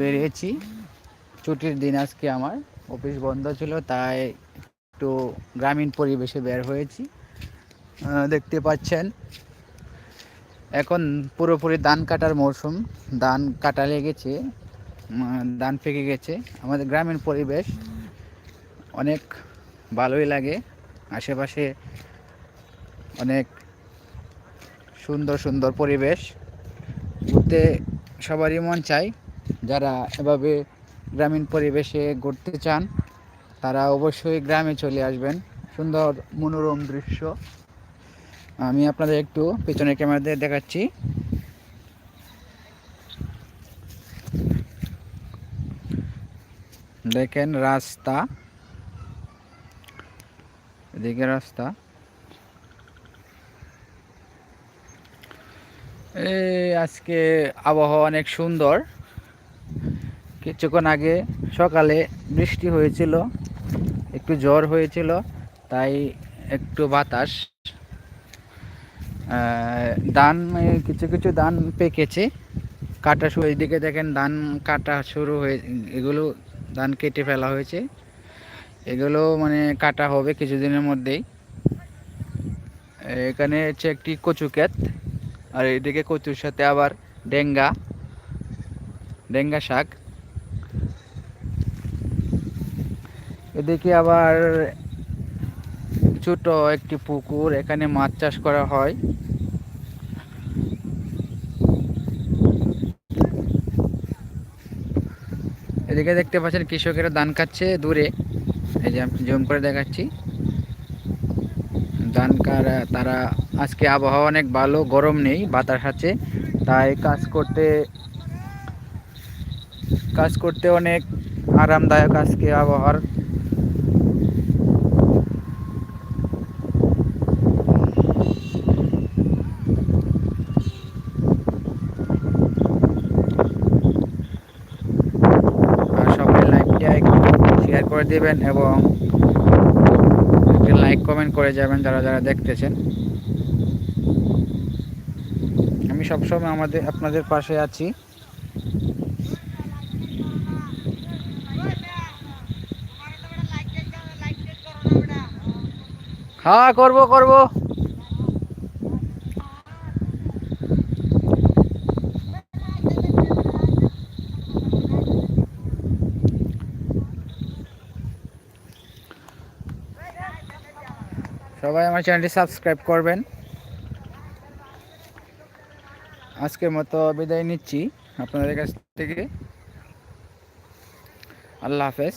বেরিয়েছি। ছুটির দিন আজকে, আমার অফিস বন্ধ ছিল, তাই একটু গ্রামীণ পরিবেশে বের হয়েছি। দেখতে পাচ্ছেন এখন পুরোপুরি ধান কাটার মরশুম। ধান কাটা লেগেছে, ধান পেকে গেছে। আমাদের গ্রামীণ পরিবেশ অনেক ভালোই লাগে। আশেপাশে অনেক সুন্দর সুন্দর পরিবেশ, ঘুরতে সবারই মন চায়। যারা এভাবে গ্রামীণ পরিবেশে ঘুরতে চান তারা অবশ্যই গ্রামে চলে আসবেন। সুন্দর মনোরম দৃশ্য আমি আপনাদের একটু পেছনের ক্যামেরা দিয়ে দেখাচ্ছি। দেখেন রাস্তা, এদিকে রাস্তা। আজকে আবহাওয়া অনেক সুন্দর। কিছুক্ষণ আগে সকালে বৃষ্টি হয়েছিল, একটু ঝড় হয়েছিল, তাই একটু বাতাস। ধান কিছু কিছু ধান পেকেছে, কাটা শুরু। এইদিকে দেখেন ধান কাটা শুরু হয়ে, এগুলো ধান কেটে ফেলা হয়েছে। এগুলো মানে কাটা হবে কিছুদিনের মধ্যেই। এখানে হচ্ছে একটি কচু ক্ষেত, আর এইদিকে কচুর সাথে আবার ডেঙ্গা ডেঙ্গা শাক। এদিকে আবার ছোট একটি পুকুর, এখানে মাছ চাষ করা হয়। এদিকে দেখতে পাচ্ছেন কৃষকেরা ধান কাটছে দূরে, এই যে আমি জুম করে দেখাচ্ছি। ধান কাটা তারা, আজকে আবহাওয়া অনেক ভালো, গরম নেই, বাতাস আছে, তাই কাজ করতে অনেক আরামদায়ক আজকে আবহাওয়ার। আর সবাই লাইভটা একটু শেয়ার করে দেবেন এবং একটি লাইক কমেন্ট করে যাবেন যারা যারা দেখতেছেন। আমি সবসময় আপনাদের পাশে আছি। হ্যাঁ, করব করব। সবাই আমার চ্যানেলটি সাবস্ক্রাইব করবেন। আজকের মতো বিদায় নিচ্ছি আপনাদের কাছ থেকে। আল্লাহ হাফেজ।